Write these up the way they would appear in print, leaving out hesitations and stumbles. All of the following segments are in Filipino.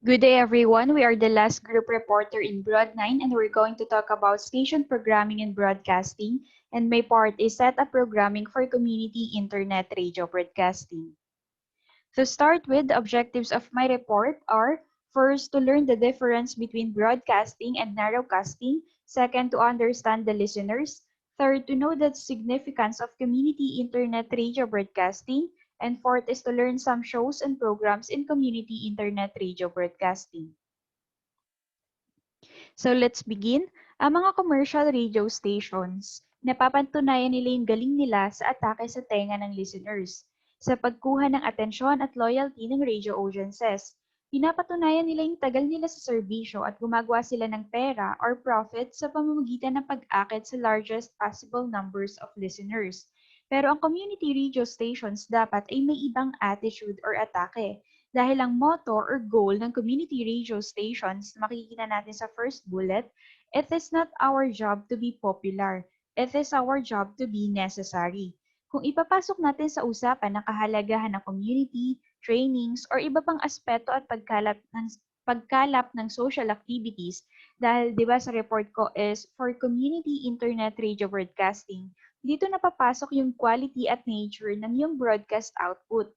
Good day, everyone. We are the last group reporter in Broad 9, and we're going to talk about station programming and broadcasting. And my part is setup programming for community internet radio broadcasting. To start with, the objectives of my report are first, to learn the difference between broadcasting and narrowcasting. Second, to understand the listeners. Third, to know the significance of community internet radio broadcasting. And fourth is to learn some shows and programs in community internet radio broadcasting. So let's begin. Ang mga commercial radio stations, napapatunayan nila yung galing nila sa atake sa tenga ng listeners, sa pagkuha ng atensyon at loyalty ng radio audiences. Pinapatunayan nila yung tagal nila sa serbisyo at gumagawa sila ng pera or profit sa pamamagitan ng pag-akit sa largest possible numbers of listeners. Pero ang community radio stations dapat ay may ibang attitude or atake. Dahil ang motto or goal ng community radio stations na makikita natin sa first bullet, it is not our job to be popular. It is our job to be necessary. Kung ipapasok natin sa usapan ng kahalagahan ng community, trainings, or iba pang aspeto at pagkalap ng social activities, dahil di ba sa report ko is for community internet radio broadcasting, dito napapasok yung quality at nature ng yung broadcast output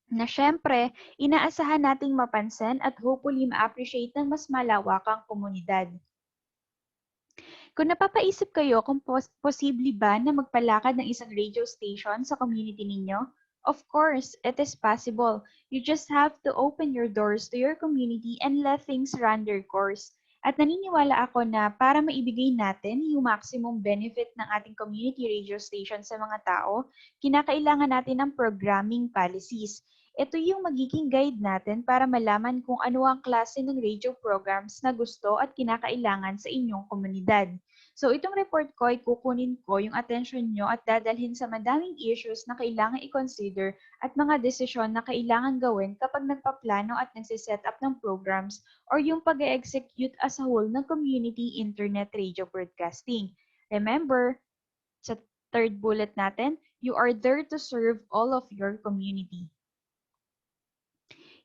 na syempre, inaasahan nating mapansin at hopefully ma-appreciate ng mas malawakang komunidad. Kung napapaisip kayo kung posible ba na magpalakad ng isang radio station sa community ninyo, of course, it is possible. You just have to open your doors to your community and let things run their course. At naniniwala ako na para maibigay natin yung maximum benefit ng ating community radio station sa mga tao, kinakailangan natin ng programming policies. Ito yung magiging guide natin para malaman kung ano ang klase ng radio programs na gusto at kinakailangan sa inyong komunidad. So itong report ko ay kukunin ko yung attention nyo at dadalhin sa madaming issues na kailangan i-consider at mga desisyon na kailangan gawin kapag nagpaplano at nagsiset up ng programs or yung pag-execute as a whole ng community internet radio broadcasting. Remember, sa third bullet natin, you are there to serve all of your community.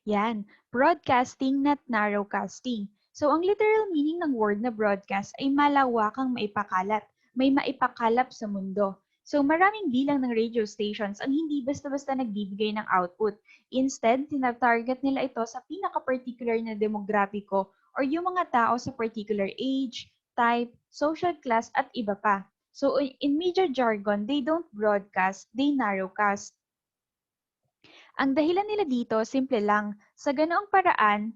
Yan, broadcasting not narrowcasting. So ang literal meaning ng word na broadcast ay malawakang maipakalat, may maipakalap sa mundo. So maraming bilang ng radio stations ang hindi basta-basta nagbibigay ng output. Instead, tinatarget nila ito sa pinaka-particular na demograpiko or yung mga tao sa particular age, type, social class at iba pa. So in media jargon, they don't broadcast, they narrowcast. Ang dahilan nila dito, simple lang. Sa ganoong paraan,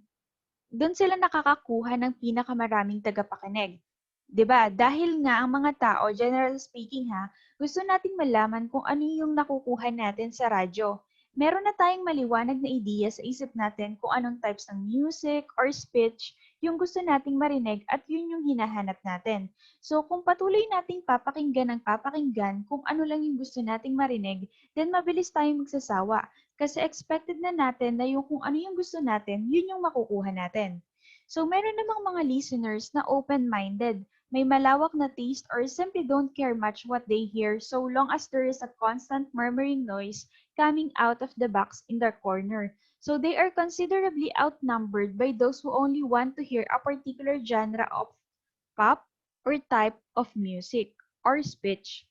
doon sila nakakakuha ng pinakamaraming tagapakinig. 'Di ba? Dahil nga ang mga tao, generally speaking ha, gusto nating malaman kung ano yung nakukuha natin sa radyo. Meron na tayong maliwanag na ideya sa isip natin kung anong types ng music or speech yung gusto nating marinig at yun yung hinahanap natin. So kung patuloy nating papakinggan ng papakinggan kung ano lang yung gusto nating marinig, then mabilis tayong magsasawa kasi expected na natin na yung kung ano yung gusto natin, yun yung makukuha natin. So meron namang mga listeners na open-minded, may malawak na taste or simply don't care much what they hear so long as there is a constant murmuring noise coming out of the box in their corner. So they are considerably outnumbered by those who only want to hear a particular genre of pop or type of music or speech.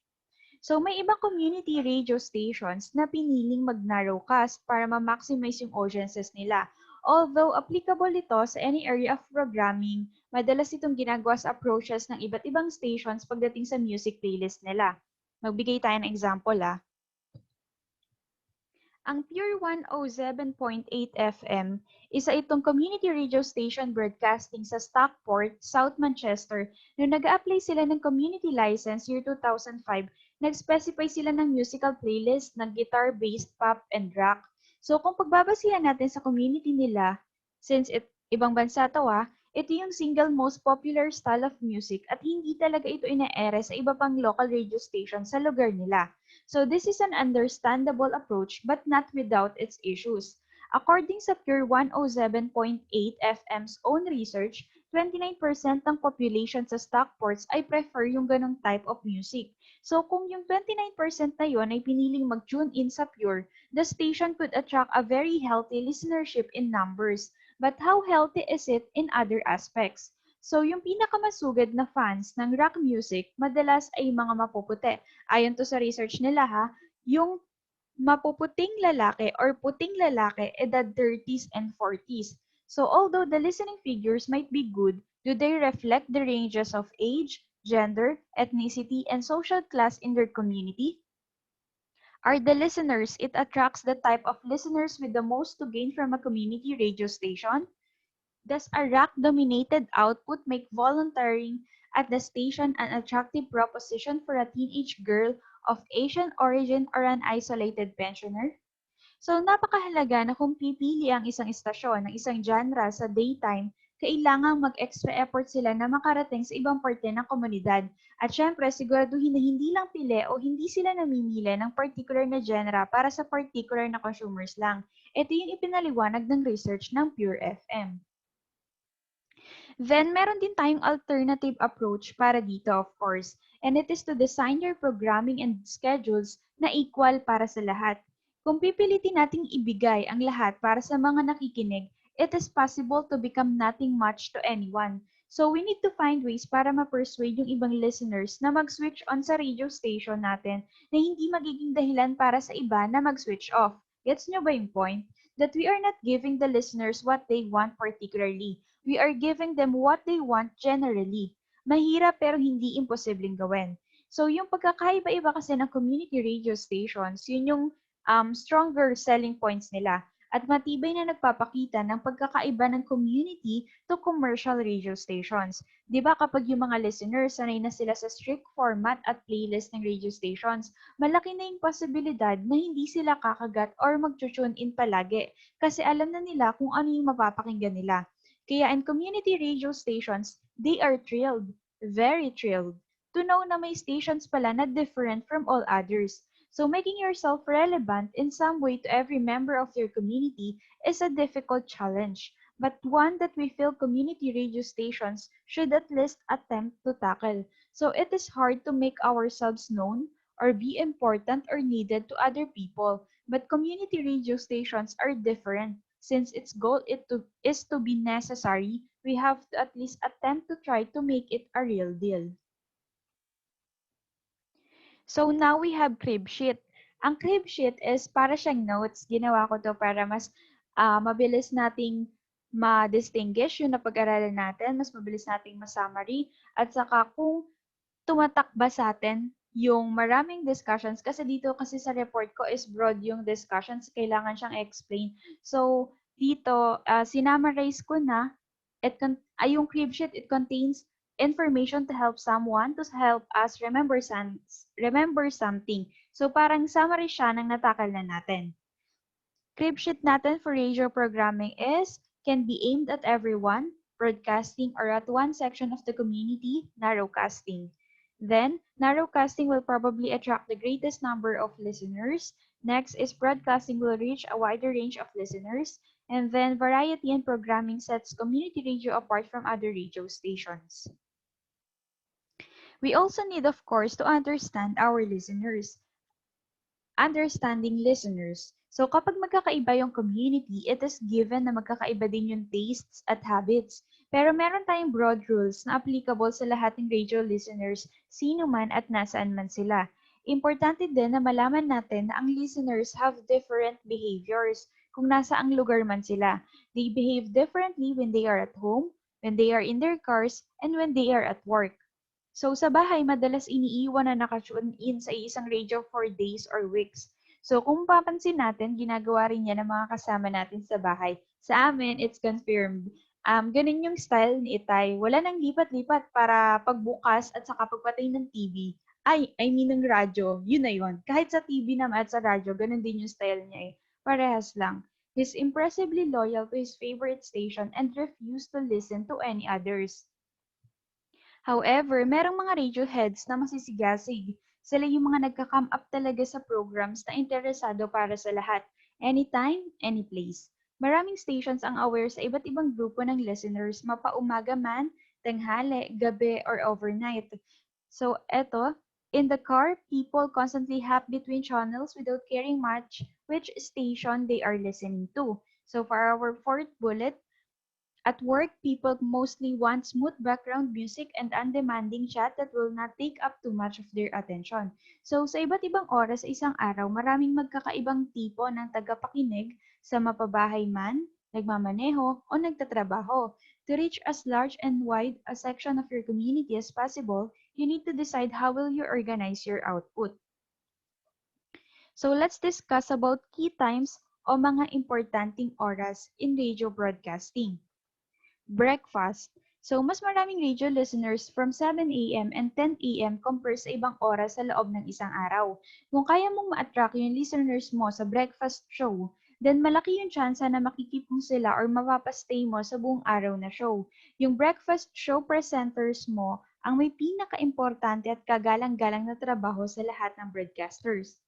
So may ibang community radio stations na piniling mag-narrowcast para ma-maximize yung audiences nila. Although applicable ito sa any area of programming, madalas itong ginagawa sa approaches ng iba't ibang stations pagdating sa music playlist nila. Magbigay tayo ng example Ang Pure 107.8 FM, isa itong community radio station broadcasting sa Stockport, South Manchester. Noong nag-a-apply sila ng community license year 2005, nag-specify sila ng musical playlist ng guitar-based pop and rock. So kung pagbabasihan natin sa community nila, since ibang bansa to ito yung single most popular style of music at hindi talaga ito ina-ere sa iba pang local radio station sa lugar nila. So this is an understandable approach but not without its issues. According sa Pure 107.8 FM's own research, 29% ng population sa Stockports ay prefer yung ganong type of music. So kung yung 29% na yon ay piniling mag-tune in sa Pure, the station could attract a very healthy listenership in numbers. but how healthy is it in other aspects? So, yung pinakamasugid na fans ng rock music, madalas ay mga mapuputi. Ayon to sa research nila ha, yung mapuputing lalaki or puting lalaki edad 30s and 40s. So although the listening figures might be good, do they reflect the ranges of age, gender, ethnicity, and social class in their community? Are the listeners it attracts the type of listeners with the most to gain from a community radio station? Does a rock-dominated output make volunteering at the station an attractive proposition for a teenage girl of Asian origin or an isolated pensioner? So, napakahalaga na kung pipili ang isang istasyon ng isang genre sa daytime, kailangang mag-extra effort sila na makarating sa ibang parte ng komunidad. At syempre, siguraduhin na hindi lang pili o hindi sila namimili ng particular na genre para sa particular na consumers lang. Ito yung ipinaliwanag ng research ng Pure FM. Then, meron din tayong alternative approach para dito, of course, and it is to design your programming and schedules na equal para sa lahat. Kung pipilitin nating ibigay ang lahat para sa mga nakikinig, it is possible to become nothing much to anyone. So we need to find ways para ma-persuade yung ibang listeners na mag-switch on sa radio station natin na hindi magiging dahilan para sa iba na mag-switch off. Gets nyo ba yung point? That we are not giving the listeners what they want particularly. We are giving them what they want generally. Mahirap pero hindi imposibleng gawin. So yung pagkakaiba-iba kasi ng community radio stations, yun yung stronger selling points nila at matibay na nagpapakita ng pagkakaiba ng community to commercial radio stations. 'Di ba kapag yung mga listeners sanay na sila sa strict format at playlist ng radio stations, malaki na yung posibilidad na hindi sila kakagat or mag-tune in palagi kasi alam na nila kung ano yung mapapakinggan nila. Kaya in community radio stations, they are thrilled, very thrilled, to know na may stations pala na different from all others. So making yourself relevant in some way to every member of your community is a difficult challenge, but one that we feel community radio stations should at least attempt to tackle. So it is hard to make ourselves known or be important or needed to other people, but community radio stations are different. Since its goal is to be necessary, we have to at least attempt to try to make it a real deal. So now we have crib sheet. Ang crib sheet is para siyang notes. Ginawa ko to para mas mabilis nating ma-distinguish yung napag-aralan natin, mas mabilis nating ma-summary, at saka kung tumatak ba sa atin yung maraming discussions kasi dito kasi sa report ko is broad yung discussions, kailangan siyang explain. So, dito, sinummarize ko na, yung crib sheet, it contains information to help someone, to help us remember something. So, parang summary siya ng natakal na natin. Crib sheet natin for radio programming is can be aimed at everyone, broadcasting, or at one section of the community, narrowcasting. Then, narrowcasting will probably attract the greatest number of listeners. Next is broadcasting will reach a wider range of listeners. And then, variety and programming sets community radio apart from other radio stations. We also need, of course, to understand our listeners. Understanding listeners. So kapag magkakaiba yung community, it is given na magkakaiba din yung tastes at habits. Pero meron tayong broad rules na applicable sa lahat ng radio listeners, sino man at nasaan man sila. Importante din na malaman natin na ang listeners have different behaviors kung nasa ang lugar man sila. They behave differently when they are at home, when they are in their cars, and when they are at work. So sa bahay, madalas iniiwan na naka-tune in sa isang radio for days or weeks. So kung papansin natin, ginagawa rin yan ng mga kasama natin sa bahay. Sa amin, it's confirmed. Ganun yung style ni Itay. Wala nang lipat-lipat para pagbukas at saka pagpatay ng TV. I mean ng radyo. Yun na yun. Kahit sa TV naman at sa radyo, ganun din yung style niya eh. Parehas lang. He's impressively loyal to his favorite station and refused to listen to any others. However, merong mga radioheads na masisigasig. Sila yung mga nagka-come up talaga sa programs na interesado para sa lahat. Anytime, any place. Maraming stations ang aware sa iba't ibang grupo ng listeners, mapaumaga man, tanghali, gabi, or overnight. So, eto, in the car, people constantly hop between channels without caring much which station they are listening to. So, for our fourth bullet, At work, people mostly want smooth background music and undemanding chat that will not take up too much of their attention. So, sa iba't ibang oras sa isang araw, maraming magkakaibang tipo ng tagapakinig sa mapabahay man, nagmamaneho, o nagtatrabaho. To reach as large and wide a section of your community as possible, you need to decide how will you organize your output. So, let's discuss about key times o mga importanteng oras in radio broadcasting. Breakfast. So, mas maraming radio listeners from 7 a.m. and 10 a.m. compare sa ibang oras sa loob ng isang araw. Kung kaya mong ma-attract yung listeners mo sa breakfast show, then malaki yung chance na makikipong sila or mapapastay mo sa buong araw na show. Yung breakfast show presenters mo ang may pinaka-importante at kagalang-galang na trabaho sa lahat ng broadcasters.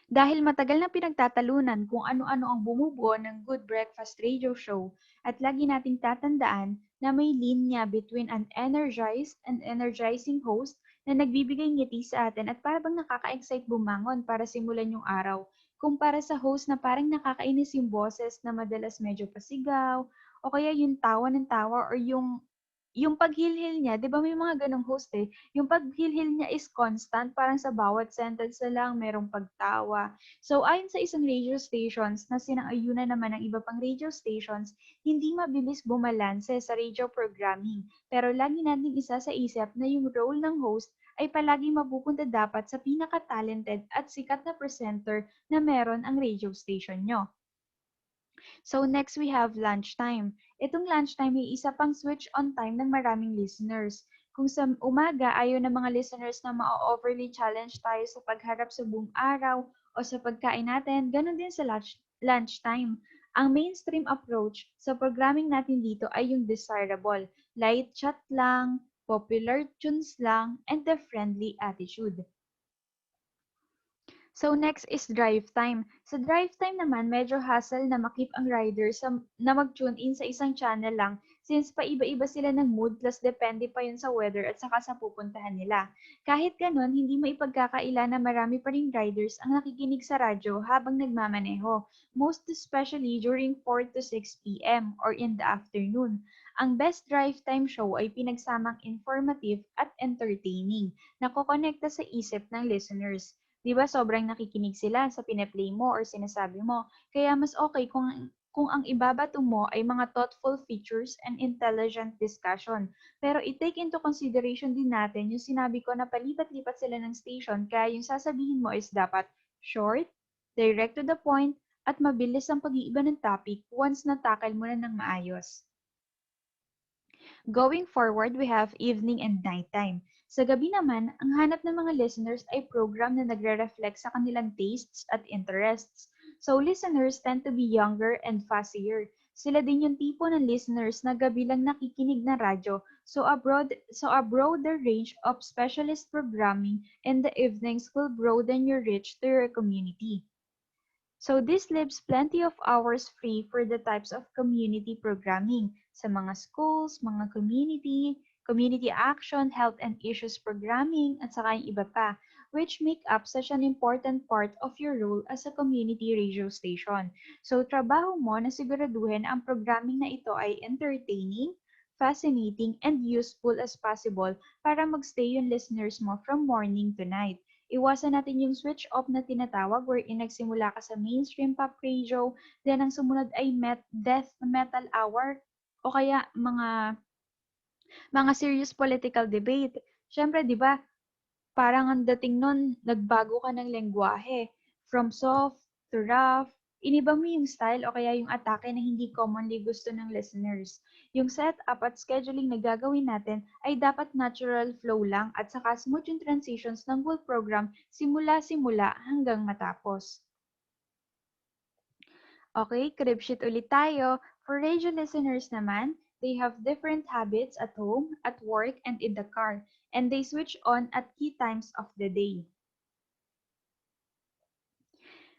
Dahil matagal na pinagtatalunan kung ano-ano ang bumubuo ng Good Breakfast Radio Show at lagi nating tatandaan na may linya between an energized and energizing host na nagbibigay ngiti sa atin at parang nakaka-excite bumangon para simulan yung araw, kumpara sa host na parang nakakainis yung boses na madalas medyo pasigaw o kaya yung tawa ng tawa or yung paghilhil niya, 'di ba may mga ganong host eh, yung paghilhil niya is constant, parang sa bawat sentence na lang merong pagtawa. So ayon sa isang radio stations na sinang-ayunan naman ng iba pang radio stations, hindi mabilis bumalanse sa radio programming. Pero lagi nating isa sa isip na yung role ng host ay palagi mapupunta dapat sa pinaka-talented at sikat na presenter na meron ang radio station nyo. So next we have lunchtime. Itong lunchtime ay isa pang switch on time ng maraming listeners. Kung sa umaga ayaw ng mga listeners na ma-overly challenge tayo sa pagharap sa buong araw o sa pagkain natin, ganun din sa lunchtime. Ang mainstream approach sa programming natin dito ay yung desirable, light chat lang, popular tunes lang, and the friendly attitude. So next is drive time. Sa drive time naman, medyo hassle na makip ang riders na mag-tune in sa isang channel lang since paiba-iba sila ng mood plus depende pa yun sa weather at saka sa pupuntahan nila. Kahit ganun, hindi maipagkakaila na marami pa ring riders ang nakikinig sa radyo habang nagmamaneho, most especially during 4 to 6 p.m. or in the afternoon. Ang best drive time show ay pinagsamang informative at entertaining na kokonekta sa isip ng listeners. 'Di ba sobrang nakikinig sila sa pine-play mo or sinasabi mo. Kaya mas okay kung ang ibabato mo ay mga thoughtful features and intelligent discussion. Pero i-take into consideration din natin yung sinabi ko na palipat-lipat sila ng station kaya yung sasabihin mo is dapat short, direct to the point, at mabilis ang pag-iiba ng topic once natakal mo na ng maayos. Going forward, we have evening and nighttime. Sa gabi naman, ang hanap ng mga listeners ay program na nagre-reflect sa kanilang tastes at interests. So listeners tend to be younger and fussier. Sila din yung tipo ng listeners na gabi lang nakikinig na radyo. So a broader range of specialist programming in the evenings will broaden your reach to your community. So this leaves plenty of hours free for the types of community programming sa mga schools, mga community action, health and issues programming, at saka yung iba pa, which make up such an important part of your role as a community radio station. So trabaho mo na siguraduhin ang programming na ito ay entertaining, fascinating, and useful as possible para magstay yung listeners mo from morning to night. Iwasan natin yung switch off na tinatawag wherein nagsimula ka sa mainstream pop radio, then ang sumunod ay death metal hour o kaya mga serious political debate. Siyempre, 'di ba, parang ang dating nun, nagbago ka ng lengguwahe. From soft to rough, iniba mo yung style o kaya yung atake na hindi commonly gusto ng listeners. Yung setup at scheduling na gagawin natin ay dapat natural flow lang at saka smooth yung transitions ng whole program simula-simula hanggang matapos. Okay, crib sheet ulit tayo. For radio listeners naman, they have different habits at home, at work, and in the car, and they switch on at key times of the day.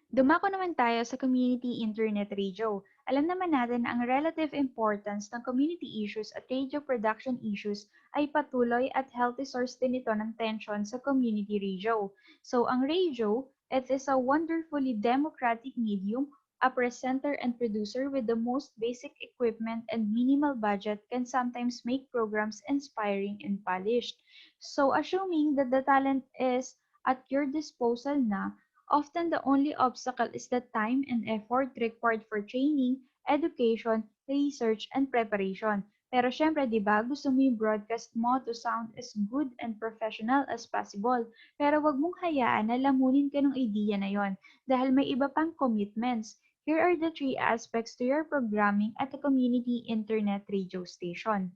Dumako naman tayo sa community internet radio. Alam naman natin na ang relative importance ng community issues at radio production issues ay patuloy at healthy source din ito ng tension sa community radio. So ang radio, it is a wonderfully democratic medium A presenter and producer with the most basic equipment and minimal budget can sometimes make programs inspiring and polished. So, assuming that the talent is at your disposal na, often the only obstacle is the time and effort required for training, education, research, and preparation. Pero syempre, di ba, gusto mo yung broadcast mo to sound as good and professional as possible. Pero wag mong hayaan na lamunin ka ng idea na yon dahil may iba pang commitments. Here are the three aspects to your programming at a community internet radio station.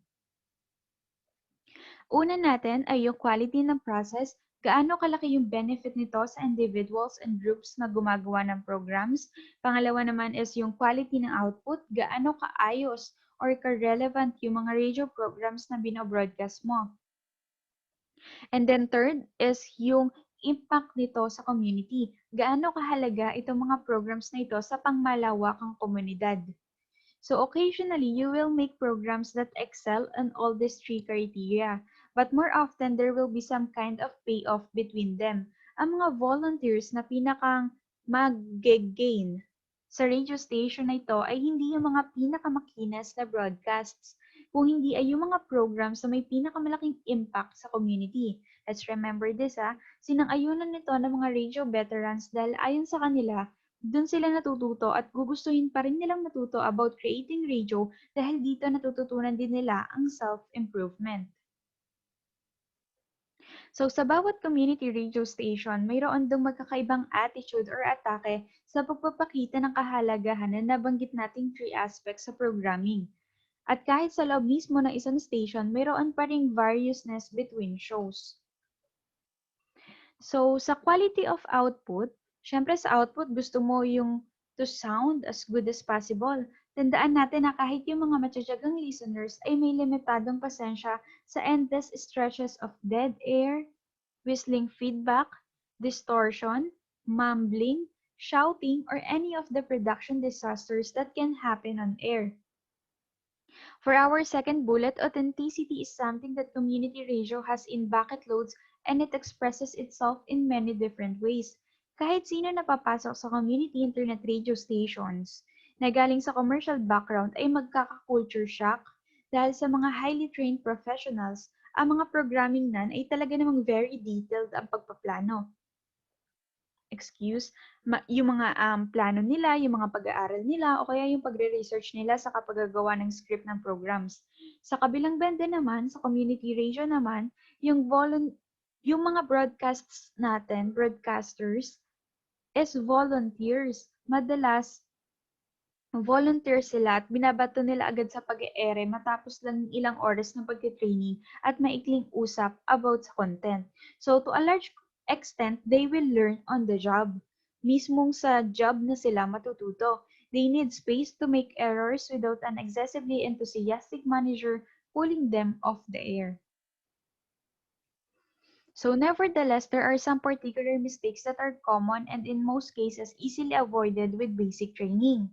Una natin ay yung quality ng process, gaano kalaki yung benefit nito sa individuals and groups na gumagawa ng programs. Pangalawa naman is yung quality ng output, gaano kaayos or ka-relevant yung mga radio programs na binobroadcast mo. And then third is yung impact nito sa community. Gaano kahalaga itong mga programs na ito sa pangmalawakang komunidad. So occasionally, you will make programs that excel on all these three criteria, but more often there will be some kind of payoff between them. Ang mga volunteers na pinakang mag-gain sa radio station na ito ay hindi yung mga pinakamakinis na broadcasts, kung hindi ay yung mga programs na may pinakamalaking impact sa community. Let's remember this sinang-ayunan nito ng mga radio veterans dahil ayon sa kanila, doon sila natututo at gugustuhin pa rin nilang matuto about creating radio dahil dito natututunan din nila ang self-improvement. So sa bawat community radio station, mayroon dong magkakaibang attitude or atake sa pagpapakita ng kahalagahan na nabanggit nating three aspects sa programming. At kahit sa loob mismo ng isang station, mayroon pa ring variousness between shows. So, sa quality of output, syempre sa output, gusto mo yung to sound as good as possible. Tandaan natin na kahit yung mga matyagang listeners ay may limitadong pasensya sa endless stretches of dead air, whistling feedback, distortion, mumbling, shouting, or any of the production disasters that can happen on air. For our second bullet, authenticity is something that community radio has in bucket loads and it expresses itself in many different ways. Kahit sino na papasok sa community internet radio stations na galing sa commercial background ay magkaka-culture shock dahil sa mga highly trained professionals, ang mga programming nan ay talaga namang very detailed ang pagpaplano. Yung mga plano nila, yung mga pag-aaral nila, o kaya yung pagre-research nila sa kapagagawa ng script ng programs. Sa kabilang banda naman, sa community radio naman, yung mga broadcasts natin, broadcasters, is volunteers. Madalas, volunteer sila at binabato nila agad sa pag-eere matapos lang ilang oras ng pagtitraining at maikling usap about sa content. So, to a large extent, they will learn on the job. Mismong sa job na sila matututo. They need space to make errors without an excessively enthusiastic manager pulling them off the air. So nevertheless, there are some particular mistakes that are common and in most cases easily avoided with basic training.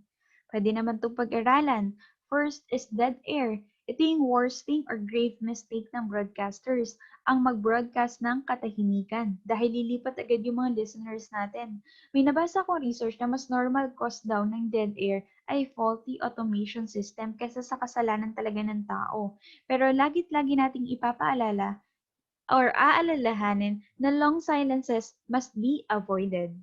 Pwede naman itong pag-aralan. First is dead air. Ito yung worst thing or grave mistake ng broadcasters, ang mag-broadcast ng katahimikan dahil lilipat agad yung mga listeners natin. May nabasa akong research na mas normal cause daw ng dead air ay faulty automation system kaysa sa kasalanan talaga ng tao. Pero lagi nating ipapaalala or aalalahanin na long silences must be avoided.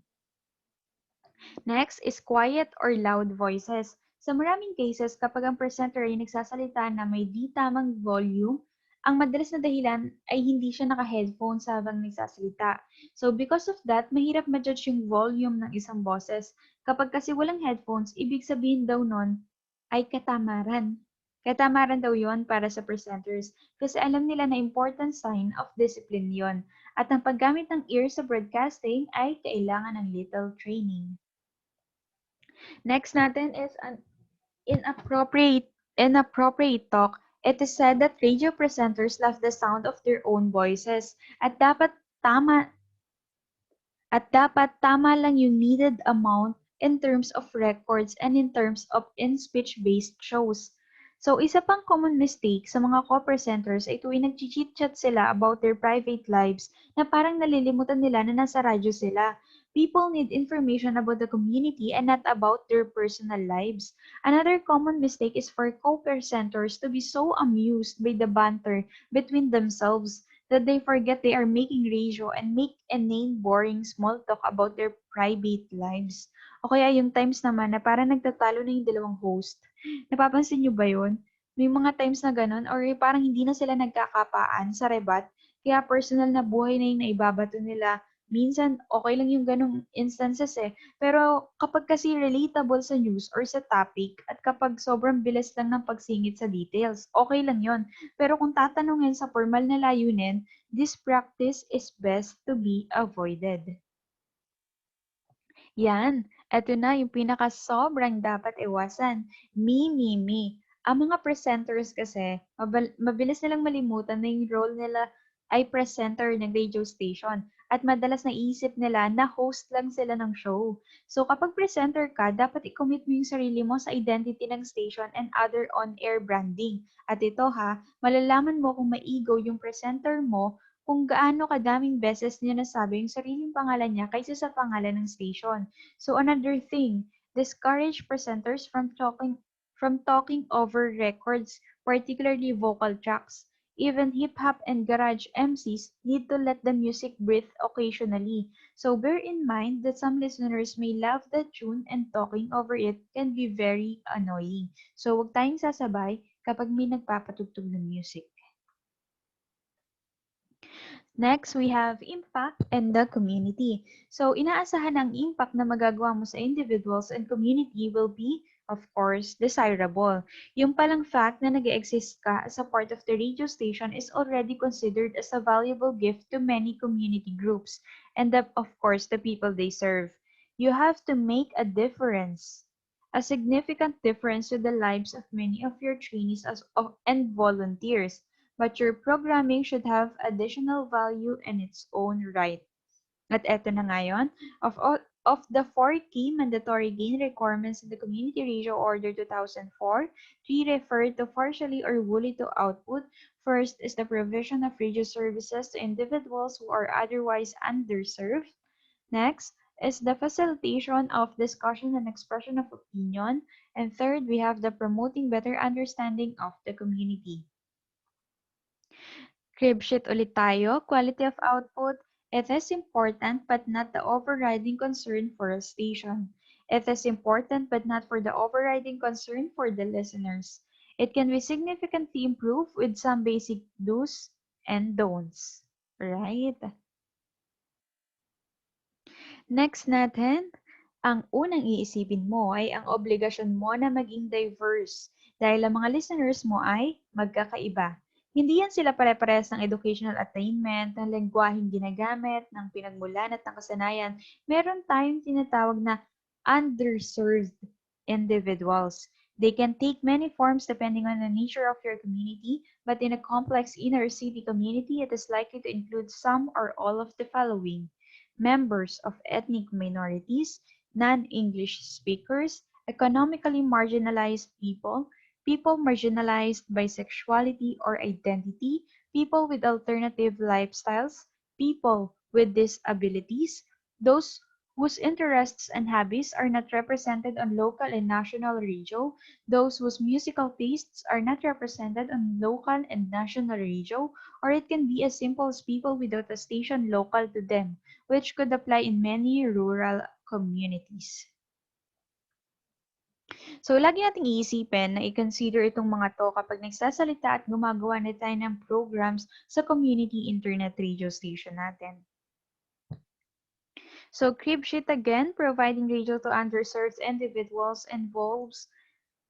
Next is quiet or loud voices. Sa maraming cases, kapag ang presenter ay nagsasalita na may di tamang volume, ang madalas na dahilan ay hindi siya naka-headphones habang nagsasalita. So because of that, mahirap ma-judge yung volume ng isang boses. Kapag kasi walang headphones, ibig sabihin daw nun ay katamaran. Katamaran daw yon para sa presenters kasi alam nila na important sign of discipline yon. At ang paggamit ng ear sa broadcasting ay kailangan ng little training. Next natin is an inappropriate talk. It is said that radio presenters love the sound of their own voices at dapat tama lang yung needed amount in terms of records and in terms of in-speech-based shows. So, isa pang common mistake sa mga co-presenters ay tuwing nag-chit-chat sila about their private lives na parang nalilimutan nila na nasa radyo sila. People need information about the community and not about their personal lives. Another common mistake is for co-presenters to be so amused by the banter between themselves that they forget they are making ratio and make inane boring small talk about their private lives. O kaya yung times naman na parang nagtatalo na yung dalawang host. Napapansin nyo ba yun? May mga times na ganun or parang hindi na sila nagkakapaan sa rebat kaya personal na buhay na yung naibabato nila. Minsan, okay lang yung ganong instances eh. Pero kapag kasi relatable sa news or sa topic at kapag sobrang bilis lang ng pagsingit sa details, okay lang yon. Pero kung tatanungin sa formal na layunin, this practice is best to be avoided. Yan, eto na yung pinaka-sobrang dapat iwasan. Me. Ang mga presenters kasi, mabilis nilang malimutan na yung role nila ay presenter ng radio station at madalas naisip nila na host lang sila ng show. So kapag presenter ka, dapat i-commit mo yung sarili mo sa identity ng station and other on-air branding. At ito ha, malalaman mo kung maigo yung presenter mo kung gaano kadaming beses niya nasabi yung sariling pangalan niya kaysa sa pangalan ng station. So another thing, discourage presenters from talking over records, particularly vocal tracks. Even hip-hop and garage MCs need to let the music breathe occasionally. So bear in mind that some listeners may love the tune and talking over it can be very annoying. So huwag tayong sasabay kapag may nagpapatugtog ng music. Next, we have impact and the community. So, inaasahan ang impact na magagawa mo sa individuals and community will be, of course, desirable. Yung palang fact na nag-exist ka as a part of the radio station is already considered as a valuable gift to many community groups and, of course, the people they serve. You have to make a difference, a significant difference to the lives of many of your trainees and volunteers. But your programming should have additional value in its own right. At eto na ngayon, of the 4 key mandatory gain requirements in the Community Radio Order 2004, 3 refer to partially or wholly to output. First is the provision of radio services to individuals who are otherwise underserved. Next is the facilitation of discussion and expression of opinion. And third, we have the promoting better understanding of the community. Crib sheet ulit tayo. Quality of output. It is important but not the overriding concern for a station. It is important but not for the overriding concern for the listeners. It can be significantly improved with some basic do's and don'ts. Right? Next natin, ang unang iisipin mo ay ang obligasyon mo na maging diverse dahil ang mga listeners mo ay magkakaiba. Hindi yan sila pare-parehas ng educational attainment, ng lengguwaheng ginagamit, ng pinagmulan at ng kasanayan. Meron tayong tinatawag na underserved individuals. They can take many forms depending on the nature of your community, but in a complex inner city community, it is likely to include some or all of the following: members of ethnic minorities, non-English speakers, economically marginalized people, people marginalized by sexuality or identity, people with alternative lifestyles, people with disabilities, those whose interests and hobbies are not represented on local and national radio, those whose musical tastes are not represented on local and national radio, or it can be as simple as people without a station local to them, which could apply in many rural communities. So, lagi nating iisipin na i-consider itong mga to kapag nagsasalita at gumagawa na tayo ng programs sa community internet radio station natin. So, crib sheet again, providing radio to underserved individuals involves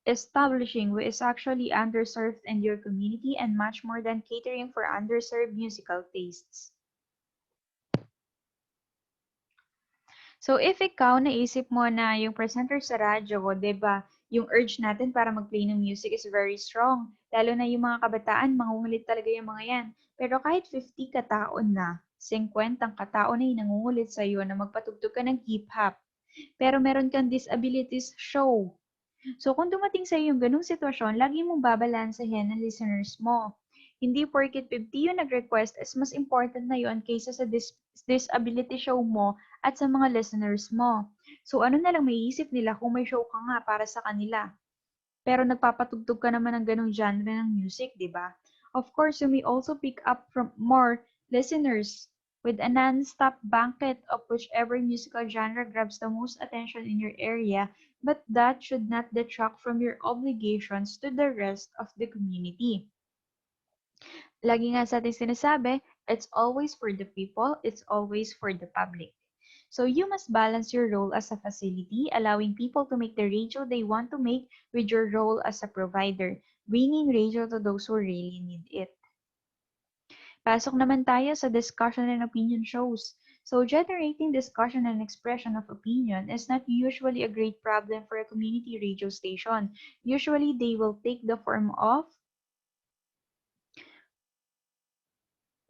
establishing who is actually underserved in your community and much more than catering for underserved musical tastes. So, if ikaw naisip mo na yung presenter sa radyo, diba, yung urge natin para mag-play ng music is very strong. Lalo na yung mga kabataan, mangungulit talaga yung mga yan. Pero kahit 50 kataon na, 50 kataon na yung nangungulit sa'yo na magpatugtog ka ng hip-hop, pero meron kang disabilities show. So, kung dumating sa'yo yung ganung sitwasyon, lagi mong babalansahin ng listeners mo. Hindi porket 50 yung nag-request is mas important na yon kaysa sa disability show mo at sa mga listeners mo. So ano na lang maiisip nila kung may show ka nga para sa kanila. Pero nagpapatugtog ka naman ng ganong genre ng music, di ba? Of course, you may also pick up from more listeners with a non-stop banquet of whichever musical genre grabs the most attention in your area, but that should not detract from your obligations to the rest of the community. Lagi nga sa ating sinasabi, it's always for the people, it's always for the public. So you must balance your role as a facility, allowing people to make the radio they want to make with your role as a provider, bringing radio to those who really need it. Pasok naman tayo sa discussion and opinion shows. So generating discussion and expression of opinion is not usually a great problem for a community radio station. Usually they will take the form of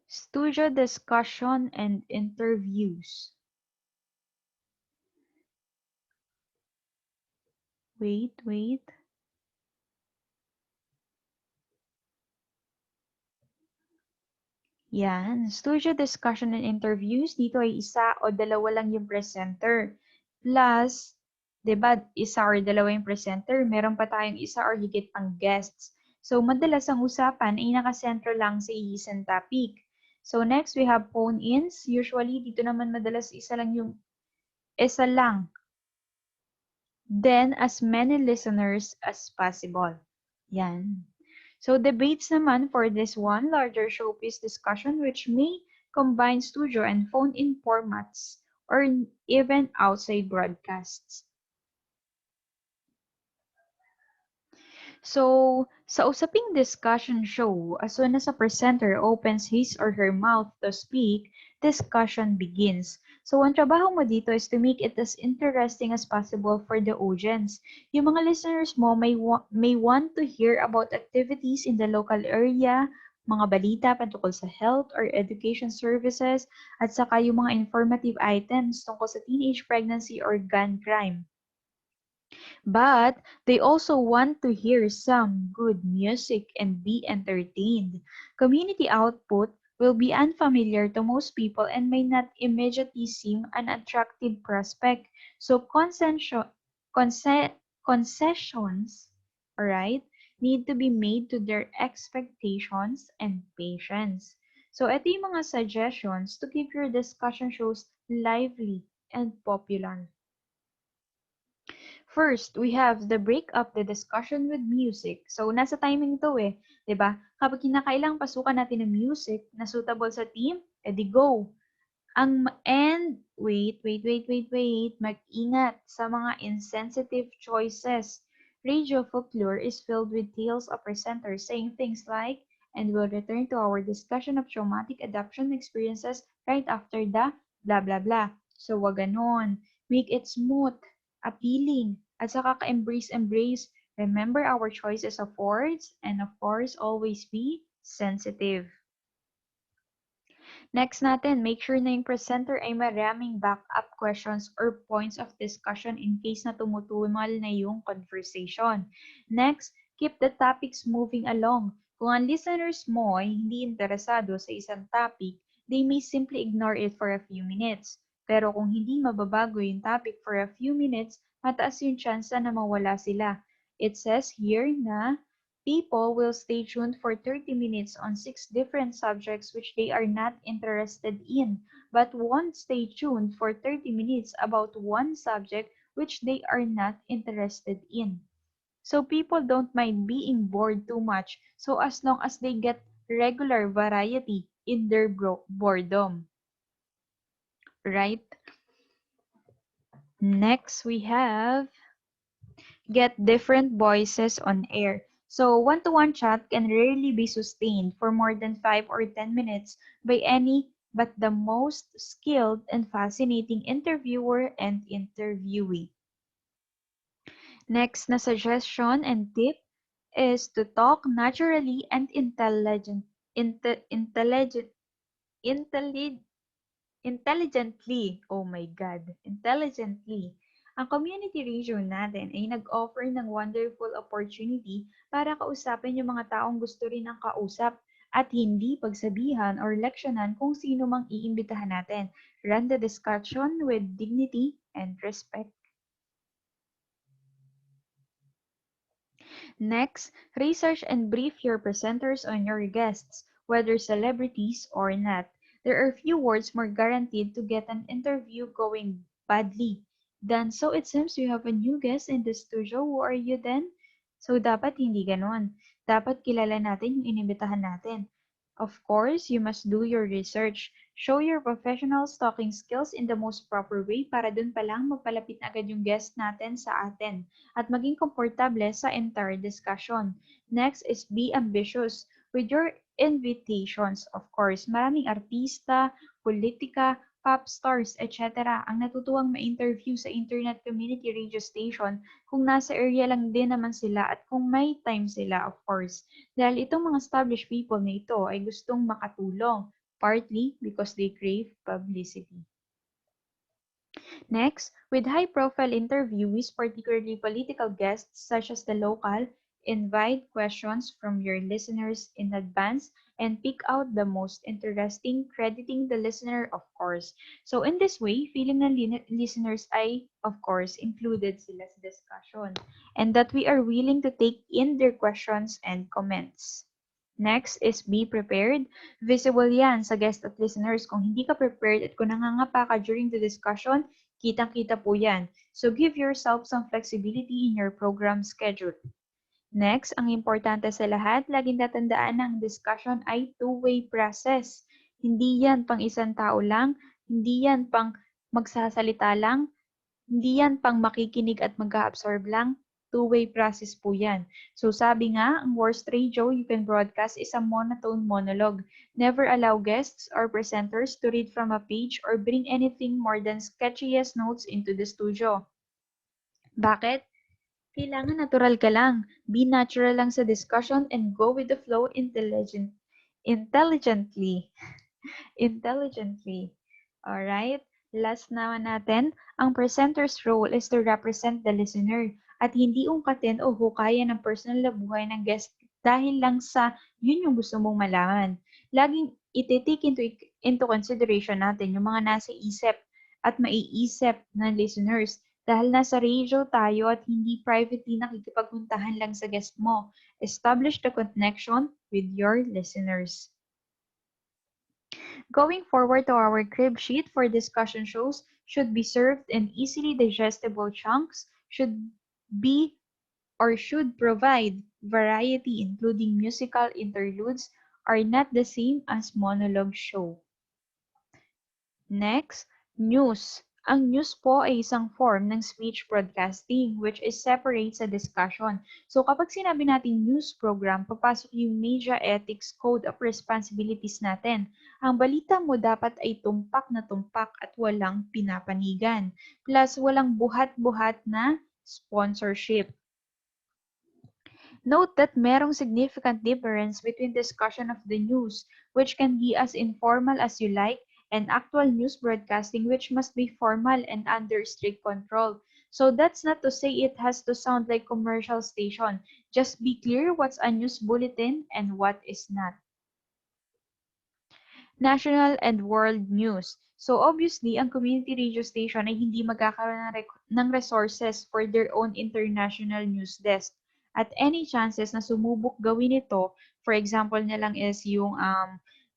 studio discussion and interviews. Wait. Yan. Studio discussion and interviews, dito ay isa o dalawa lang yung presenter. Plus, 'di ba, isa or dalawa yung presenter, meron pa tayong isa or higit pang guests. So, madalas ang usapan ay nakasentro lang sa iisang topic. So, next we have phone-ins. Usually, dito naman madalas isa lang. Then, as many listeners as possible. Yan. So debates naman for this one, larger showpiece discussion which may combine studio and phone-in formats or even outside broadcasts. So, sa usaping discussion show, as soon as a presenter opens his or her mouth to speak, discussion begins. So, ang trabaho mo dito is to make it as interesting as possible for the audience. Yung mga listeners mo may want to hear about activities in the local area, mga balita patungkol sa health or education services, at saka yung mga informative items tungkol sa teenage pregnancy or gun crime. But they also want to hear some good music and be entertained. Community output will be unfamiliar to most people and may not immediately seem an attractive prospect. So conce- concessions, alright, need to be made to their expectations and patience. So ito yung mga suggestions to keep your discussion shows lively and popular. First, we have the break up the discussion with music. So, nasa timing to eh. 'Di ba? Kapag kinakailang pasukan natin ng music na suitable sa team, edi go. Wait. Mag-ingat sa mga insensitive choices. Radio folklore is filled with tales of presenters saying things like, and we'll return to our discussion of traumatic adoption experiences right after the blah blah blah. So, wag ganon. Make it smooth, appealing, at saka ka-embrace. Remember our choices of words, and of course, always be sensitive. Next natin, make sure na yung presenter ay maraming backup questions or points of discussion in case na tumutumal na yung conversation. Next, keep the topics moving along. Kung ang listeners mo ay hindi interesado sa isang topic, they may simply ignore it for a few minutes. Pero kung hindi mababago yung topic for a few minutes, mataas yung chance na mawala sila. It says here na people will stay tuned for 30 minutes on 6 different subjects which they are not interested in, but won't stay tuned for 30 minutes about one subject which they are not interested in. So people don't mind being bored too much so as long as they get regular variety in their boredom. Right? Next, we have get different voices on air. So, one-to-one chat can rarely be sustained for more than 5 or 10 minutes by any but the most skilled and fascinating interviewer and interviewee. Next na suggestion and tip is to talk naturally and intelligent, intelligent, intelligently. Oh my God, intelligently. Ang community radio natin ay nag-offer ng wonderful opportunity para kausapin yung mga taong gusto rin ng kausap at hindi pagsabihan or leksyonan kung sino mang iimbitahan natin. Run the discussion with dignity and respect. Next, research and brief your presenters on your guests, whether celebrities or not. There are few words more guaranteed to get an interview going badly than so it seems you have a new guest in the studio. Who are you then? So dapat hindi ganon. Dapat kilala natin yung inimbitahan natin. Of course, you must do your research. Show your professional stalking skills in the most proper way para dun pa lang magpalapit agad yung guest natin sa atin at maging komportable sa entire discussion. Next is be ambitious with your invitations. Of course, maraming artista, politika, pop stars, etc. ang natutuwang ma-interview sa internet community radio station kung nasa area lang din naman sila at kung may time sila, of course. Dahil itong mga established people na ito ay gustong makatulong, partly because they crave publicity. Next, with high-profile interviewees, particularly political guests such as the local, invite questions from your listeners in advance and pick out the most interesting, crediting the listener, of course. So in this way, feeling ng listeners ay, of course, included sila sa discussion and that we are willing to take in their questions and comments. Next is be prepared. Visible yan sa guest at listeners. Kung hindi ka prepared at kung nangangapa ka during the discussion, kitang-kita po yan. So give yourself some flexibility in your program schedule. Next, ang importante sa lahat, laging tatandaan na ang discussion ay two-way process. Hindi yan pang isang tao lang, hindi yan pang magsasalita lang, hindi yan pang makikinig at mag-absorb lang. Two-way process po yan. So sabi nga, ang worst radio you can broadcast is a monotone monologue. Never allow guests or presenters to read from a page or bring anything more than sketchiest notes into the studio. Bakit? Kailangan natural ka lang. Be natural lang sa discussion and go with the flow intelligently. Intelligently. Alright? Last naman natin, ang presenter's role is to represent the listener at hindi ungkatin o hukayan ng personal na buhay ng guest dahil lang sa yun yung gusto mong malaman. Laging iti-take into consideration natin yung mga nasa isip at maiisip ng listeners dahil nasa radio tayo at hindi privately nakikipagpuntahan lang sa guest mo. Establish the connection with your listeners. Going forward to our crib sheet for discussion shows should be served in easily digestible chunks, should be or should provide variety including musical interludes are not the same as monologue show. Next, news. Ang news po ay isang form ng speech broadcasting which is separate sa discussion. So kapag sinabi natin news program, papasok yung media ethics code of responsibilities natin. Ang balita mo dapat ay tumpak na tumpak at walang pinapanigan. Plus, walang buhat-buhat na sponsorship. Note that merong significant difference between discussion of the news, which can be as informal as you like, and actual news broadcasting, which must be formal and under strict control. So that's not to say it has to sound like commercial station. Just be clear what's a news bulletin and what is not. National and world news. So obviously, ang community radio station ay hindi magkakaroon ng resources for their own international news desk. At any chances na sumubok gawin ito, for example na lang is yung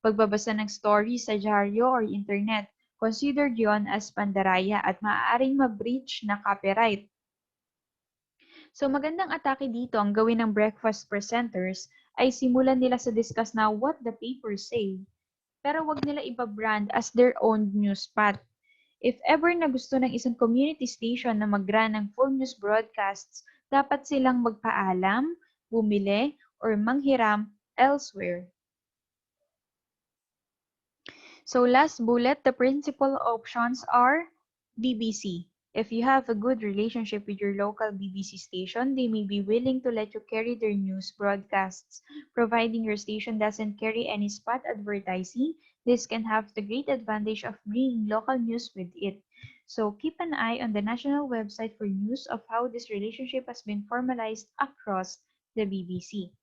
pagbabasa ng story sa dyaryo or internet, considered yon as pandaraya at maaaring ma-breach na copyright. So magandang atake dito ang gawin ng breakfast presenters ay simulan nila sa discuss na what the papers say pero wag nila iba-brand as their own news spot. If ever na gusto ng isang community station na mag-run ng full news broadcasts, dapat silang magpaalam, bumili, or manghiram elsewhere. So last bullet, the principal options are BBC. If you have a good relationship with your local BBC station, they may be willing to let you carry their news broadcasts. Providing your station doesn't carry any spot advertising, this can have the great advantage of bringing local news with it. So keep an eye on the national website for news of how this relationship has been formalized across the BBC.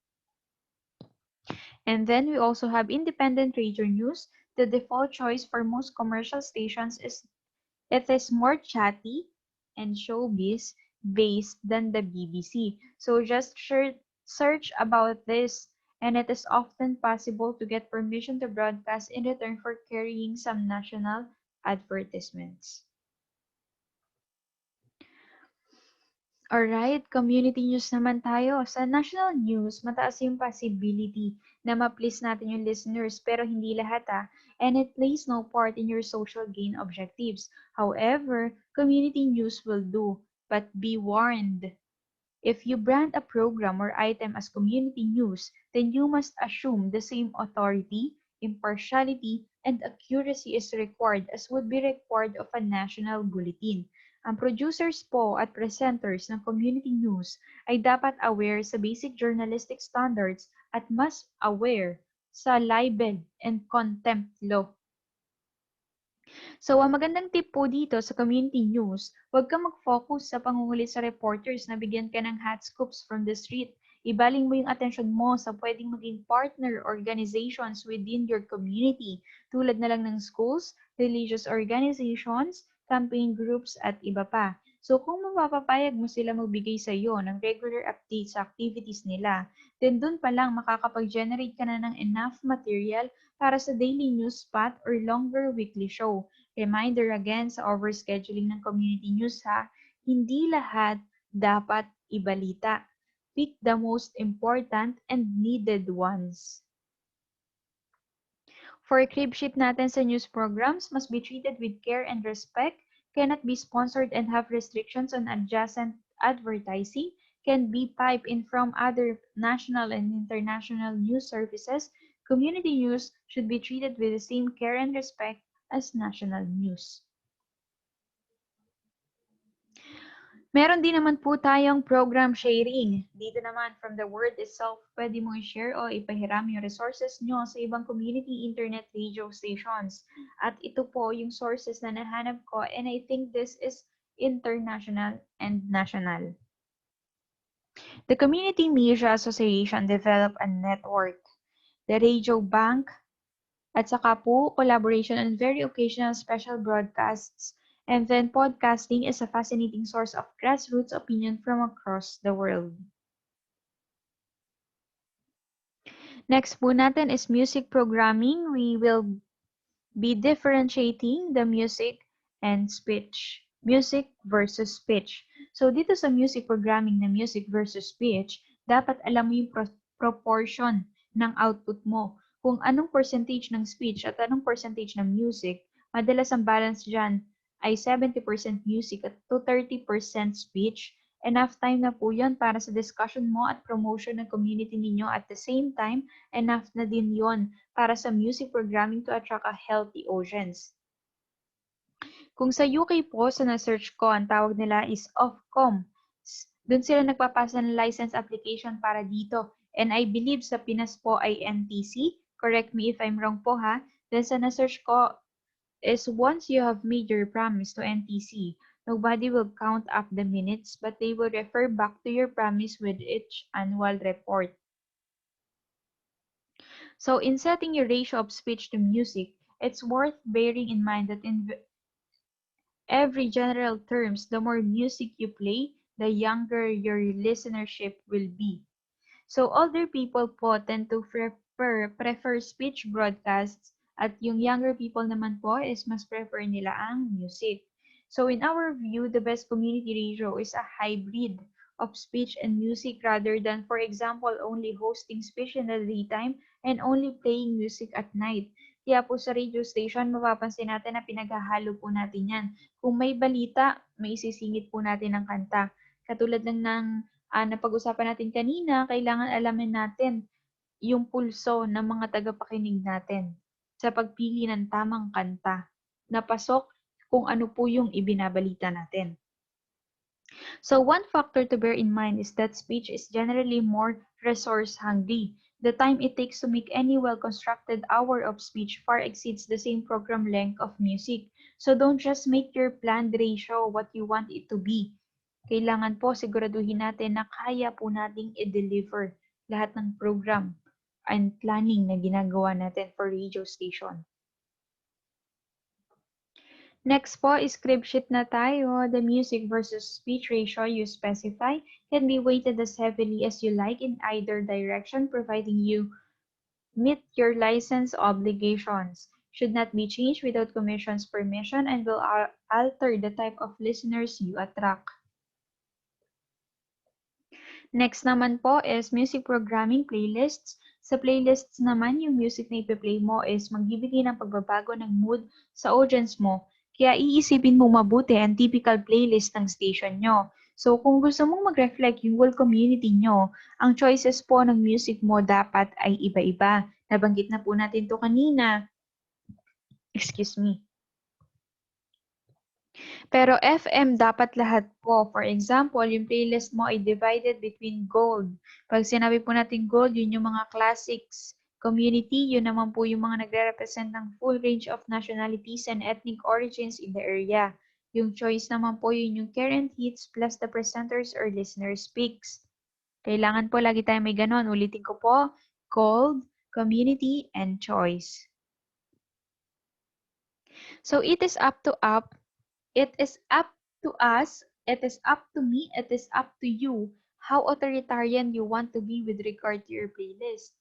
And then we also have independent radio news. The default choice for most commercial stations is it is more chatty and showbiz based than the BBC. So just search about this, and it is often possible to get permission to broadcast in return for carrying some national advertisements. Alright, community news naman tayo. Sa national news, mataas yung possibility na ma-please natin yung listeners, pero hindi lahat and it plays no part in your social gain objectives. However, community news will do, but be warned. If you brand a program or item as community news, then you must assume the same authority, impartiality, and accuracy is required as would be required of a national bulletin. Ang producers po at presenters ng community news ay dapat aware sa basic journalistic standards at mas aware sa libel and contempt law. So, ang magandang tip po dito sa community news, huwag kang mag-focus sa pangungulit sa reporters na bigyan ka ng hot scoops from the street. Ibaling mo yung atensyon mo sa pwedeng maging partner organizations within your community, tulad na lang ng schools, religious organizations, campaign groups, at iba pa. So, kung mapapapayag mo sila magbigay sa iyo ng regular updates sa activities nila, then dun pa lang makakapag-generate ka na ng enough material para sa daily news spot or longer weekly show. Reminder again sa overscheduling ng community news hindi lahat dapat ibalita. Pick the most important and needed ones. For crib sheet natin sa news programs, must be treated with care and respect, cannot be sponsored and have restrictions on adjacent advertising, can be piped in from other national and international news services. Community news should be treated with the same care and respect as national news. Meron din naman po tayong program sharing. Dito naman, from the word itself, pwede mo i-share o ipahiram yung resources nyo sa ibang community internet radio stations. At ito po yung sources na nahanap ko, and I think this is international and national. The Community Media Association developed a network. The Radio Bank, at saka po collaboration on very occasional special broadcasts. And then podcasting is a fascinating source of grassroots opinion from across the world. Next po natin is music programming. We will be differentiating the music and speech. Music versus speech. So dito sa music programming na music versus speech, dapat alam mo yung proportion ng output mo. Kung anong percentage ng speech at anong percentage ng music, madalas ang balance dyan ay 70% music at to 30% speech. Enough time na po yan para sa discussion mo at promotion ng community ninyo at the same time, enough na din yon para sa music programming to attract a healthy audience. Kung sa UK po, sa na-search ko, ang tawag nila is Ofcom. Doon sila nagpapasa ng license application para dito. And I believe sa Pinas po ay NTC. Correct me if I'm wrong po ha. Then sa na-search ko is once you have made your promise to NTC, nobody will count up the minutes, but they will refer back to your promise with each annual report. So in setting your ratio of speech to music, it's worth bearing in mind that in every general terms, the more music you play, the younger your listenership will be. So older people po tend to prefer speech broadcasts at yung younger people naman po is mas prefer nila ang music. So in our view, the best community radio is a hybrid of speech and music rather than, for example, only hosting speech in the daytime and only playing music at night. Kaya po sa radio station, mapapansin natin na pinaghahalo po natin yan. Kung may balita, may isisingit po natin ng kanta. Katulad lang ng napag-usapan natin kanina, kailangan alamin natin yung pulso ng mga tagapakinig natin sa pagpili ng tamang kanta na pasok kung ano po yung ibinabalita natin. So one factor to bear in mind is that speech is generally more resource hungry. The time it takes to make any well-constructed hour of speech far exceeds the same program length of music. So don't just make your planned ratio what you want it to be. Kailangan po siguraduhin natin na kaya po nating i-deliver lahat ng program and planning na ginagawa natin for radio station. Next po, script sheet na tayo. The music versus speech ratio you specify can be weighted as heavily as you like in either direction, providing you meet your license obligations. Should not be changed without commission's permission and will alter the type of listeners you attract. Next naman po is music programming playlists. Sa playlists naman, yung music na ipe-play mo is magbibigay ng pagbabago ng mood sa audience mo. Kaya iisipin mo mabuti ang typical playlist ng station nyo. So kung gusto mong mag-reflect yung whole community nyo, ang choices po ng music mo dapat ay iba-iba. Nabanggit na po natin to kanina. Excuse me. Pero FM dapat lahat po. For example, yung playlist mo ay divided between gold. Pag sinabi po natin gold, yun yung mga classics community. Yun naman po yung mga nagre-represent ng full range of nationalities and ethnic origins in the area. Yung choice naman po yun yung current hits plus the presenters or listeners picks. Kailangan po lagi tayo may ganon. Ulitin ko po, gold, community, and choice. So it is up to us, it is up to me, it is up to you how authoritarian you want to be with regard to your playlist.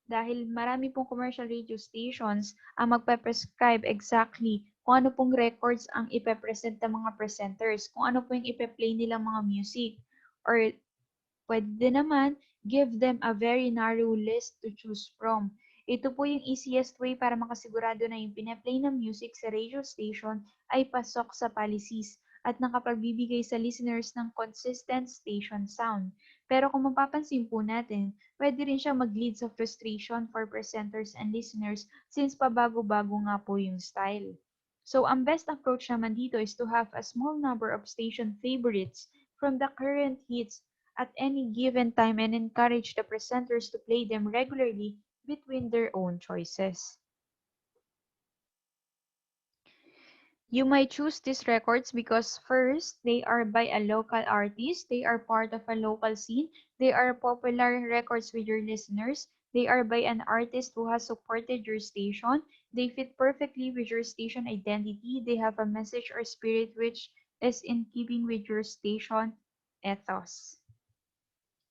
Dahil marami pong commercial radio stations ang magpe-prescribe exactly kung ano pong records ang ipe-present ng mga presenters, kung ano po yung ipe-play nilang mga music, or pwede naman, give them a very narrow list to choose from. Ito po yung easiest way para makasigurado na yung pinaplay ng music sa radio station ay pasok sa policies at nakapagbibigay sa listeners ng consistent station sound. Pero kung mapapansin po natin, pwede rin siya mag-lead sa frustration for presenters and listeners since pabago-bago nga po yung style. So, ang best approach naman dito is to have a small number of station favorites from the current hits at any given time and encourage the presenters to play them regularly between their own choices. You might choose these records because first, they are by a local artist, they are part of a local scene, they are popular records with your listeners, they are by an artist who has supported your station, they fit perfectly with your station identity, they have a message or spirit which is in keeping with your station ethos.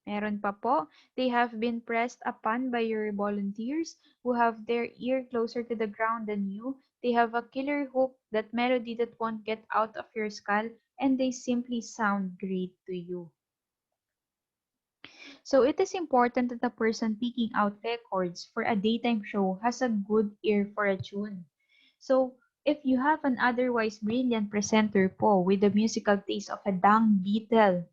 Meron pa po, they have been pressed upon by your volunteers who have their ear closer to the ground than you. They have a killer hook, that melody that won't get out of your skull, and they simply sound great to you. So it is important that the person picking out records for a daytime show has a good ear for a tune. So if you have an otherwise brilliant presenter po with the musical taste of a dung beetle,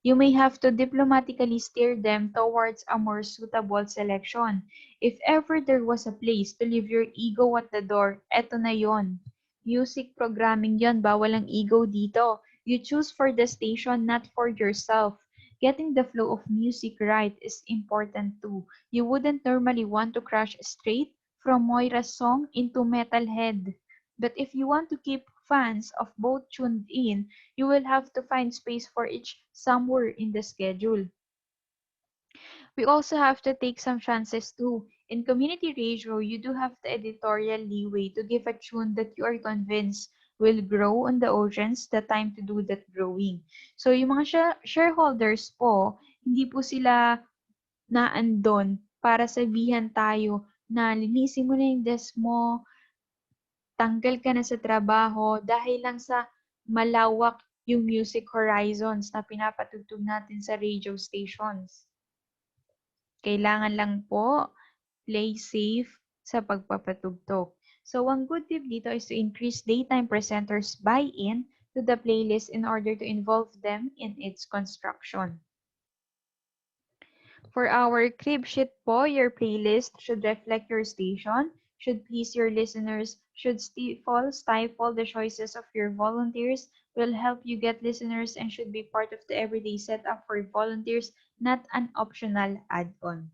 you may have to diplomatically steer them towards a more suitable selection. If ever there was a place to leave your ego at the door, eto na yon. Music programming yon, bawal ang ego dito. You choose for the station, not for yourself. Getting the flow of music right is important too. You wouldn't normally want to crash straight from Moira's song into Metalhead. But if you want to keep fans of both tuned in, you will have to find space for each somewhere in the schedule. We also have to take some chances too. In community radio, you do have the editorial leeway to give a tune that you are convinced will grow on the audience the time to do that growing. So yung mga shareholders po, hindi po sila naandon para sabihan tayo na linisin mo na yung desk mo, tanggal ka na sa trabaho dahil lang sa malawak yung music horizons na pinapatugtog natin sa radio stations. Kailangan lang po play safe sa pagpapatugtog. So, ang good tip dito is to increase daytime presenters' buy-in to the playlist in order to involve them in its construction. For our crib sheet po, your playlist should reflect your station, should please your listeners, should stifle the choices of your volunteers, will help you get listeners, and should be part of the everyday setup for volunteers, not an optional add-on.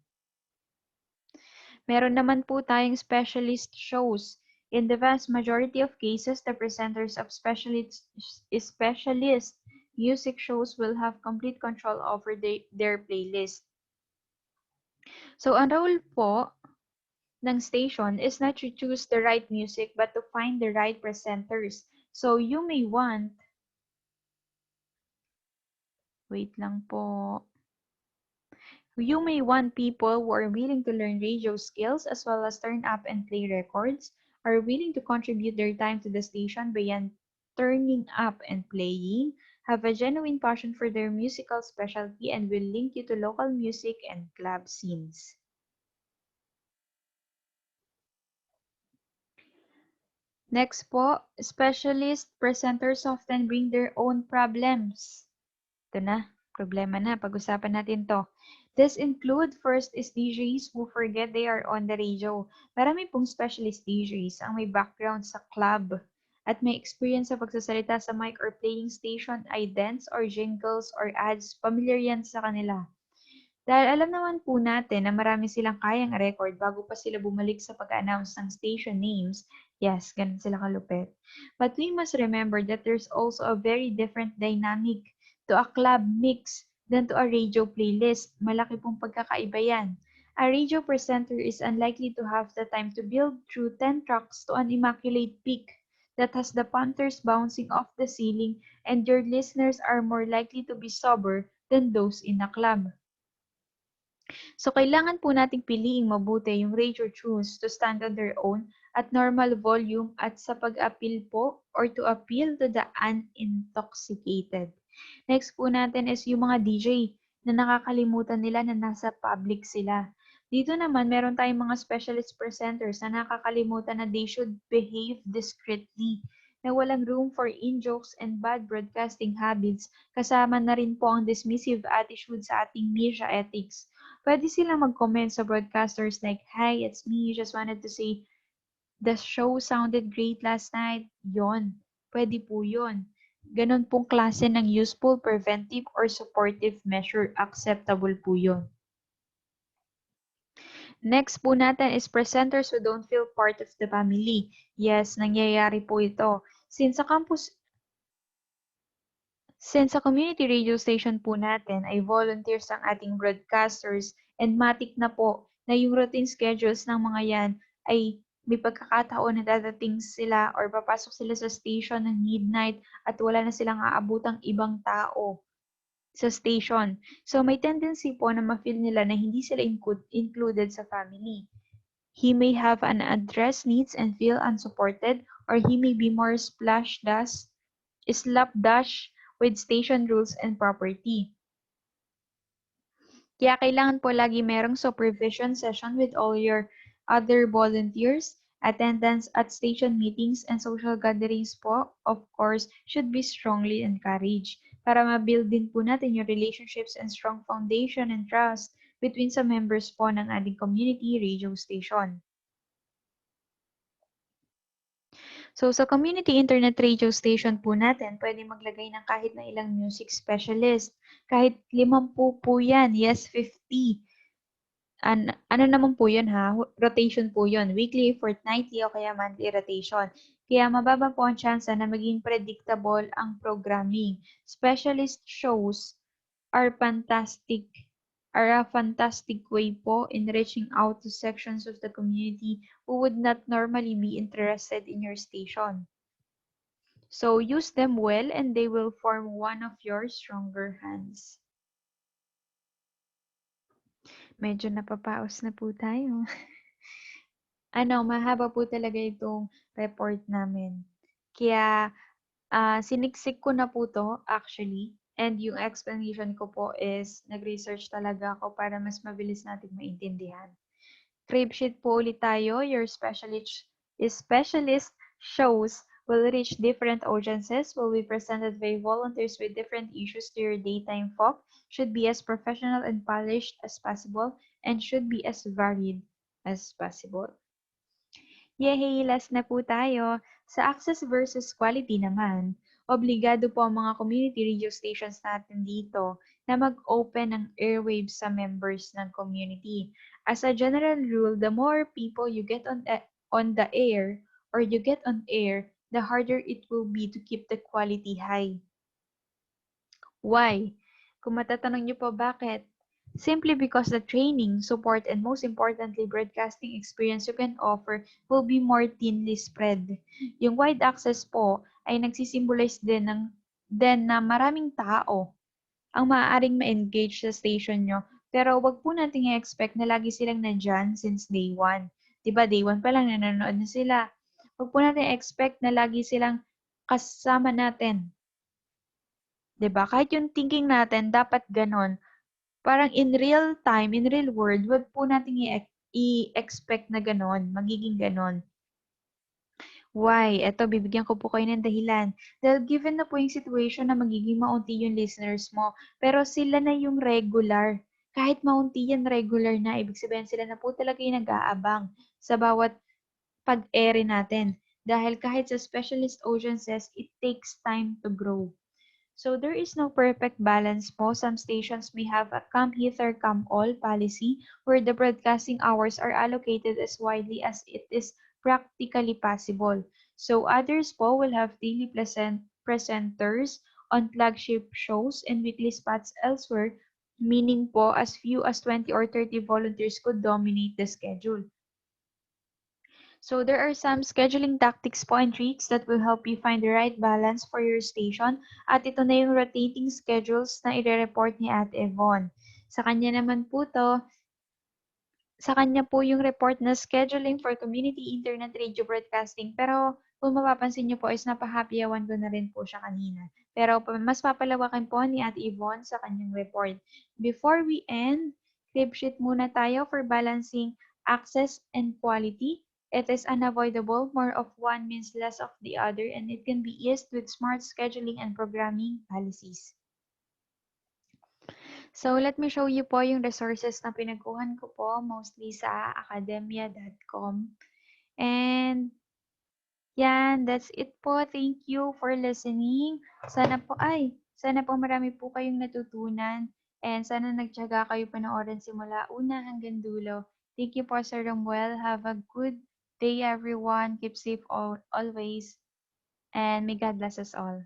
Meron naman po tayong specialist shows. In the vast majority of cases, the presenters of specialist music shows will have complete control over their playlist. So, ang role po ng station is not to choose the right music but to find the right presenters. So you may want, wait lang po. You may want people who are willing to learn radio skills as well as turn up and play records, are willing to contribute their time to the station beyond turning up and playing, have a genuine passion for their musical specialty, and will link you to local music and club scenes. Next po, specialist presenters often bring their own problems. Ito na, problema na. Pag-usapan natin to. This include first is DJs who forget they are on the radio. Marami pong specialist DJs ang may background sa club at may experience sa pagsasalita sa mic or playing station idents or jingles or ads. Familiar yan sa kanila. Dahil alam naman po natin na marami silang kayang record bago pa sila bumalik sa pag-announce ng station names. Yes, ganun sila kalupit. But we must remember that there's also a very different dynamic to a club mix than to a radio playlist. Malaki pong pagkakaiba yan. A radio presenter is unlikely to have the time to build through 10 tracks to an immaculate peak that has the punters bouncing off the ceiling, and your listeners are more likely to be sober than those in a club. So, kailangan po nating piliing mabuti yung radio tunes to stand on their own at normal volume at sa pag-appeal po or to appeal to the unintoxicated. Next po natin is yung mga DJ na nakakalimutan nila na nasa public sila. Dito naman, meron tayong mga specialist presenters na nakakalimutan na they should behave discreetly, na walang room for in-jokes and bad broadcasting habits, kasama na rin po ang dismissive attitude sa ating media ethics. Pwede silang mag-comment sa broadcasters like, "Hi, it's me. Just wanted to say, the show sounded great last night." Yon. Pwede po yon. Ganon pong klase ng useful, preventive, or supportive measure. Acceptable po yon. Next po natin is presenters who don't feel part of the family. Yes, nangyayari po ito. Since sa community radio station po natin ay volunteers ang ating broadcasters and matik na po na yung routine schedules ng mga yan ay may pagkakataon na dadating sila or papasok sila sa station ng midnight at wala na silang aabutang ibang tao sa station. So may tendency po na ma-feel nila na hindi sila included sa family. He may have an address needs and feel unsupported, or he may be more slapdash with station rules and property. Kaya kailangan po lagi merong supervision session with all your other volunteers. Attendance at station meetings and social gatherings po, of course, should be strongly encouraged para ma-build din po natin yung relationships and strong foundation and trust between sa members po ng ating community radio station. So, sa community internet radio station po natin, pwede maglagay ng kahit na ilang music specialist. Kahit 50 po yan. Yes, 50. Ano naman po yun ha? Rotation po yun. Weekly, fortnightly, o kaya monthly rotation. Kaya mababa po ang chance na maging predictable ang programming. Specialist shows are a fantastic way po in reaching out to sections of the community who would not normally be interested in your station. So use them well and they will form one of your stronger hands. Medyo napapaos na po tayo. Mahaba po talaga itong report namin. Kaya siniksik ko na po to actually. And yung explanation ko po is nag-research talaga ako para mas mabilis natin maintindihan. Crib sheet po ulit tayo. Your specialist shows will reach different audiences, will be presented by volunteers with different issues to your daytime folk, should be as professional and polished as possible, and should be as varied as possible. Yehey, last na po tayo. Sa access versus quality naman, obligado po ang mga community radio stations natin dito na mag-open ng airwaves sa members ng community. As a general rule, the more people you get on the air or you get on air, the harder it will be to keep the quality high. Why? Kung matatanong niyo po bakit, simply because the training, support, and most importantly, broadcasting experience you can offer will be more thinly spread. Yung wide access po ay nagsisimbolize din na maraming tao ang maaaring ma-engage sa station nyo. Pero wag po nating i-expect na lagi silang nandyan since day one. 'Di ba, day one pa lang nanonood na sila. Wag po natin i-expect na lagi silang kasama natin. 'Di ba? Kahit yung thinking natin dapat ganon. Parang in real time, in real world, wag po nating i-expect na ganon, magiging ganon. Why? Eto, bibigyan ko po kayo ng dahilan. Dahil given na po yung situation na magiging maunti yung listeners mo, pero sila na yung regular. Kahit maunti yan, regular na. Ibig sabihin sila na po talaga yung nag-aabang sa bawat pag-ere natin. Dahil kahit sa specialist audiences, it takes time to grow. So there is no perfect balance po. Some stations may have a come hither, come all policy where the broadcasting hours are allocated as widely as it is practically possible. So others po will have daily presenters on flagship shows and weekly spots elsewhere, meaning po as few as 20 or 30 volunteers could dominate the schedule. So there are some scheduling tactics po and tricks that will help you find the right balance for your station. At ito na yung rotating schedules na ire-report ni Ate Yvonne. Sa kanya naman po to, sa kanya po yung report na scheduling for community internet radio broadcasting. Pero kung mapapansin niyo po is napahappyawan ko na rin po siya kanina. Pero mas papalawakan po ni Ate Yvonne sa kanyang report. Before we end, crib sheet muna tayo for balancing access and quality. It is unavoidable. More of one means less of the other, and it can be eased with smart scheduling and programming policies. So, let me show you po yung resources na pinagkuhan ko po, mostly sa academia.com. And, yan, that's it po. Thank you for listening. Sana po marami po kayong natutunan. And sana nagtiyaga kayo panoorin simula una hanggang dulo. Thank you po, Sir Romuel. Have a good day, everyone. Keep safe always. And may God bless us all.